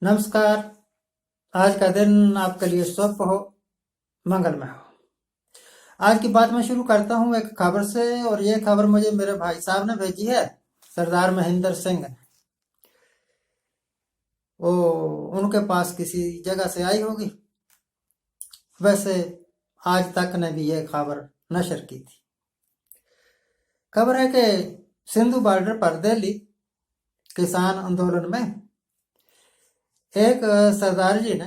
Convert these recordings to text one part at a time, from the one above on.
नमस्कार। आज का दिन आपके लिए शुभ हो, मंगलमय हो। आज की बात मैं शुरू करता हूँ एक खबर से, और ये खबर मुझे मेरे भाई साहब ने भेजी है, सरदार महेंद्र सिंह ने। वो उनके पास किसी जगह से आई होगी। वैसे आज तक ने भी ये खबर नशर की थी। खबर है कि सिंधु बॉर्डर पर दिल्ली किसान आंदोलन में एक सरदार जी ने,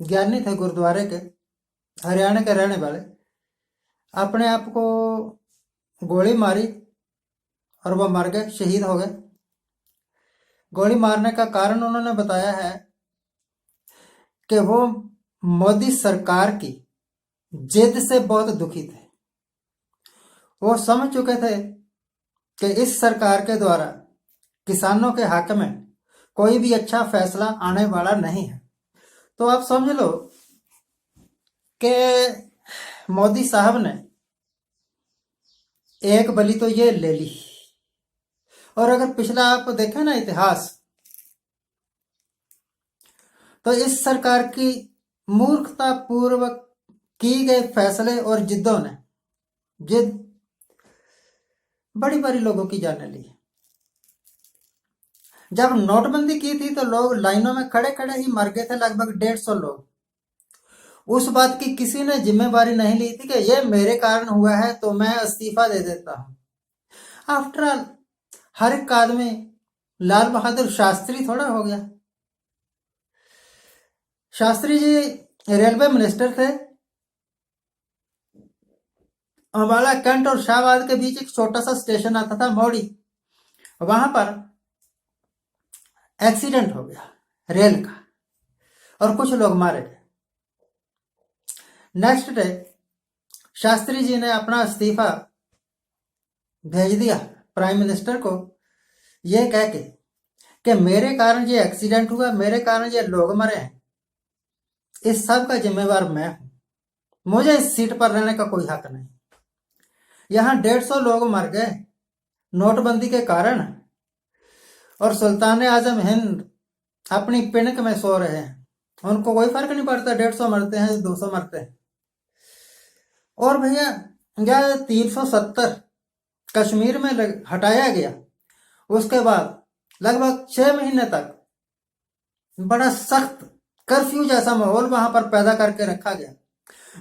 ज्ञानी थे गुरुद्वारे के, हरियाणा के रहने वाले, अपने आप को गोली मारी और वो मर गए, शहीद हो गए। गोली मारने का कारण उन्होंने बताया है कि वो मोदी सरकार की जिद से बहुत दुखी थे। वो समझ चुके थे कि इस सरकार के द्वारा किसानों के हक में कोई भी अच्छा फैसला आने वाला नहीं है। तो आप समझ लो कि मोदी साहब ने एक बलि तो ये ले ली। और अगर पिछला आप देखें ना इतिहास, तो इस सरकार की मूर्खता पूर्वक की गए फैसले और जिद्दों ने जिद बड़ी बड़ी लोगों की जाने ली। जब नोटबंदी की थी तो लोग लाइनों में खड़े खड़े ही मर गए थे, लगभग 150 लोग। उस बात की किसी ने जिम्मेवारी नहीं ली थी कि यह मेरे कारण हुआ है तो मैं इस्तीफा दे देता हूं। आफ्टर ऑल हर एक आदमी लाल बहादुर शास्त्री थोड़ा हो गया। शास्त्री जी रेलवे मिनिस्टर थे। अम्बाला कैंट और शाहबाद के बीच एक छोटा सा स्टेशन आता था, मौड़ी। वहां पर एक्सीडेंट हो गया रेल का और कुछ लोग मारे गए। नेक्स्ट डे शास्त्री जी ने अपना इस्तीफा भेज दिया प्राइम मिनिस्टर को, यह कह के कि मेरे कारण ये एक्सीडेंट हुआ, मेरे कारण ये लोग मरे हैं, इस सब का जिम्मेवार मैं हूं। मुझे इस सीट पर रहने का कोई हक नहीं। यहां 150 लोग मर गए नोटबंदी के कारण, और सुल्तान आजम हिंद अपनी पिनक में सो रहे हैं। उनको कोई फर्क नहीं पड़ता 150 मरते हैं 200 मरते हैं। और भैया यह 370 कश्मीर में हटाया गया। उसके बाद लगभग 6 महीने तक बड़ा सख्त कर्फ्यू जैसा माहौल वहां पर पैदा करके रखा गया।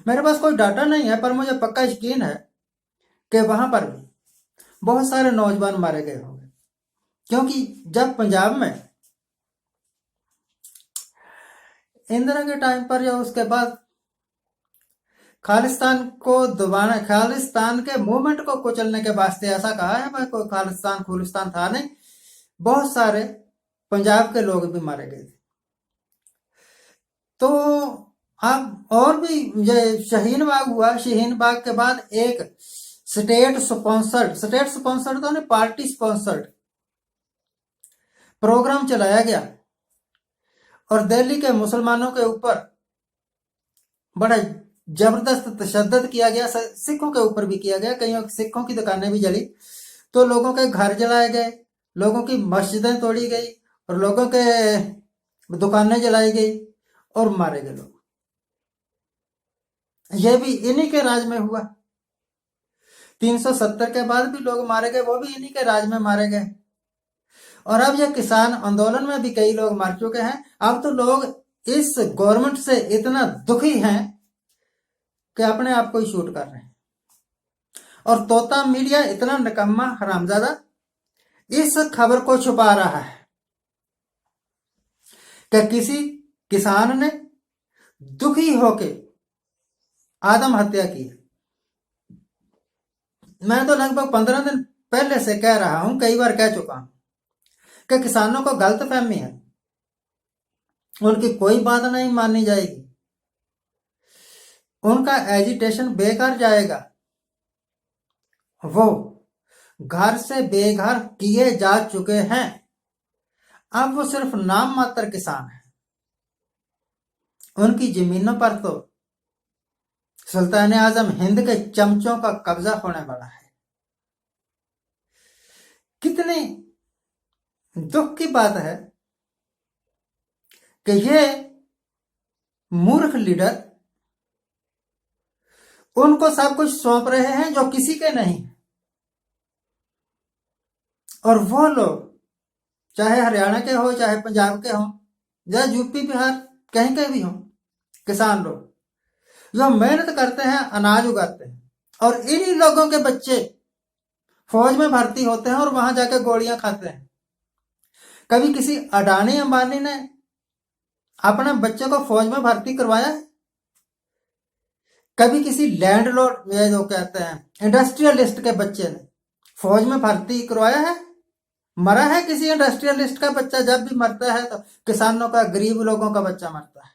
मेरे पास कोई डाटा नहीं है, पर मुझे पक्का यकीन है कि वहां पर भी बहुत सारे नौजवान मारे गए होंगे। क्योंकि जब पंजाब में इंदिरा के टाइम पर या उसके बाद खालिस्तान को दबाना, खालिस्तान के मूवमेंट को कुचलने के वास्ते ऐसा कहा है, भाई कोई खालिस्तान खुलिस्तान था नहीं। बहुत सारे पंजाब के लोग भी मारे गए थे। तो अब और भी ये शाहीन बाग हुआ। शाहीन बाग के बाद एक स्टेट स्पॉन्सर्ड तो नहीं, पार्टी स्पॉन्सर्ड प्रोग्राम चलाया गया और दिल्ली के मुसलमानों के ऊपर बड़ा जबरदस्त तशद्दुद किया गया। सिखों के ऊपर भी किया गया। कई सिखों की दुकानें भी जली, तो लोगों के घर जलाए गए, लोगों की मस्जिदें तोड़ी गई और लोगों के दुकानें जलाई गई और मारे गए लोग। यह भी इन्हीं के राज में हुआ। 370 के बाद भी लोग मारे गए, वो भी इन्हीं के राज में मारे गए। और अब यह किसान आंदोलन में भी कई लोग मार चुके हैं। अब तो लोग इस गवर्नमेंट से इतना दुखी हैं कि अपने आप को ही शूट कर रहे हैं। और तोता मीडिया इतना निकम्मा हरामजादा इस खबर को छुपा रहा है कि किसी किसान ने दुखी होके आत्महत्या की। मैं तो लगभग 15 दिन पहले से कह रहा हूं, कई बार कह चुका हूं कि किसानों को गलतफहमी है, उनकी कोई बात नहीं मानी जाएगी, उनका एजिटेशन बेकार जाएगा। वो घर से बेघर किए जा चुके हैं। अब वो सिर्फ नाम मात्र किसान है। उनकी जमीनों पर तो सुल्तान आजम हिंद के चमचों का कब्जा होने वाला है। कितनी दुख की बात है कि ये मूर्ख लीडर उनको सब कुछ सौंप रहे हैं जो किसी के नहीं, और वो लोग चाहे हरियाणा के हो, चाहे पंजाब के हो, या यूपी बिहार कहीं के भी हो, किसान लोग जो मेहनत करते हैं, अनाज उगाते हैं, और इन्हीं लोगों के बच्चे फौज में भर्ती होते हैं और वहां जाकर गोलियां खाते हैं। कभी किसी अडानी अंबानी ने अपने बच्चे को फौज में भर्ती करवाया है? कभी किसी लैंडलॉर्ड, ये जो कहते हैं इंडस्ट्रियलिस्ट के बच्चे ने फौज में भर्ती करवाया है? मरा है किसी इंडस्ट्रियलिस्ट का बच्चा? जब भी मरता है तो किसानों का, गरीब लोगों का बच्चा मरता है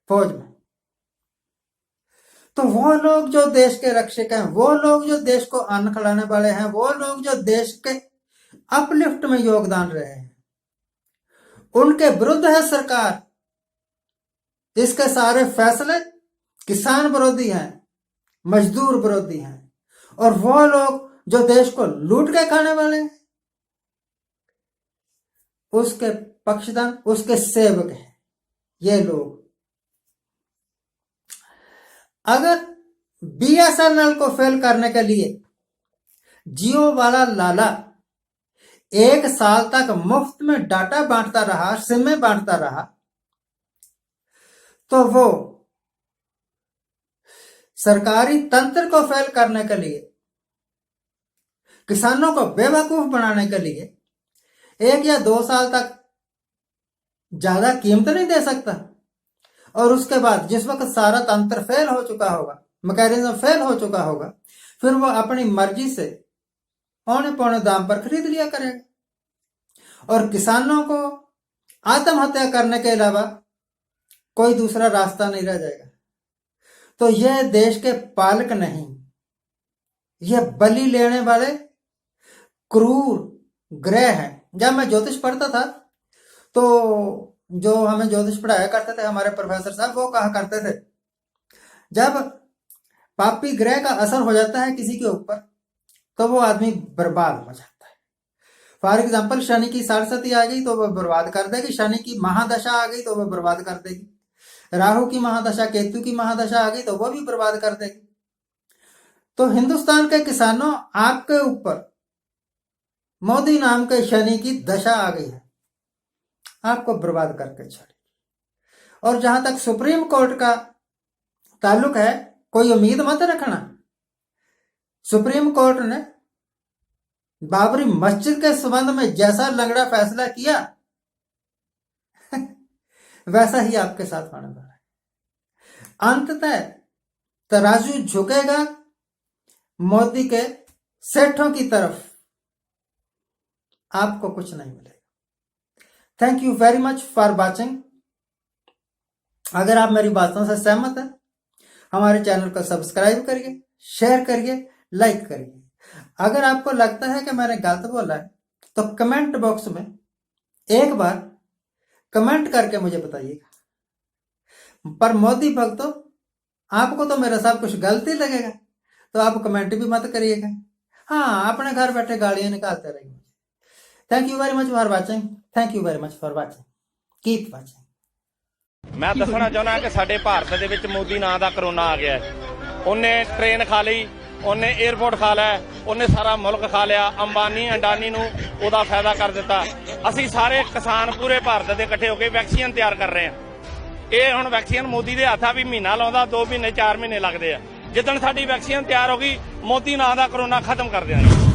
फौज में। तो वो लोग जो देश के रक्षक हैं, वो लोग जो देश को अन्न खिलाने वाले हैं, वो लोग जो देश के अपलिफ्ट में योगदान रहे हैं, उनके विरुद्ध है सरकार। इसके सारे फैसले किसान विरोधी हैं, मजदूर विरोधी हैं, और वो लोग जो देश को लूट के खाने वाले हैं, उसके पक्षधर, उसके सेवक हैं ये लोग। अगर बीएसएनएल को फेल करने के लिए जियो वाला लाला 1 साल तक मुफ्त में डाटा बांटता रहा, सिमें बांटता रहा, तो वो सरकारी तंत्र को फेल करने के लिए, किसानों को बेवकूफ बनाने के लिए 1 या 2 साल तक ज्यादा कीमत नहीं दे सकता। और उसके बाद जिस वक्त सारा तंत्र फेल हो चुका होगा, मैकेनिज्म फेल हो चुका होगा, फिर वो अपनी मर्जी से औने पौने दाम पर खरीद लिया करेगा, और किसानों को आत्महत्या करने के अलावा कोई दूसरा रास्ता नहीं रह जाएगा। तो यह देश के पालक नहीं, यह बलि लेने वाले क्रूर ग्रह हैं। जब मैं ज्योतिष पढ़ता था तो जो हमें ज्योतिष पढ़ाया करते थे हमारे प्रोफेसर साहब, वो कहा करते थे जब पापी ग्रह का असर हो जाता है किसी के ऊपर तो वो आदमी बर्बाद हो जाता है। फॉर एग्जाम्पल, शनि की साढ़े आ गई तो वह बर्बाद कर देगी, शनि की महादशा आ गई तो वह बर्बाद कर देगी, राहु की महादशा, केतु की महादशा आ गई तो वह भी बर्बाद कर देगी। तो हिंदुस्तान के किसानों, आपके ऊपर मोदी नाम के शनि की दशा आ गई है, आपको बर्बाद करके छोड़ेगी। और जहां तक सुप्रीम कोर्ट का ताल्लुक है, कोई उम्मीद मत रखना। सुप्रीम कोर्ट ने बाबरी मस्जिद के संबंध में जैसा लंगड़ा फैसला किया वैसा ही आपके साथ होने वाला है। अंततः तराजू झुकेगा मोदी के सेठों की तरफ, आपको कुछ नहीं मिलेगा। Thank you very much for watching. अगर आप मेरी बातों से सहमत हैं, हमारे चैनल को सब्सक्राइब करिए, शेयर करिए, लाइक करिए। अगर आपको लगता है कि मैंने गलत बोला है तो कमेंट बॉक्स में एक बार कमेंट करके मुझे बताइएगा। पर मोदी भक्तों, आपको तो मेरा सब कुछ गलती लगेगा तो आप कमेंट भी मत करिएगा। हाँ, अपने घर बैठे गालियां निकालते रहिए। Thank you very much for watching. Thank you very much for watching. Keep watching. मैं दसना चाहना कि साडे भारत दे विच मोदी नां दा करोना आ गया है। उन्ने ट्रेन खा ली, उन्ने एयरपोर्ट खा लिया, उन्ने सारा मुल्क खा लिया। अंबानी अंडानी नूं उहदा फायदा कर दिता। असीं सारे किसान पूरे भारत दे इकट्ठे होके वैक्सीन तैयार कर रहे हैं। ये हुण वैक्सीन मोदी दे हत्थ आ भी महीना लाउंदा, 2 महीने 4 महीने लगदे आ। जिद्दण साडी वैक्सीन तैयार हो गई, मोदी नां दा करोना खत्म कर देंगे।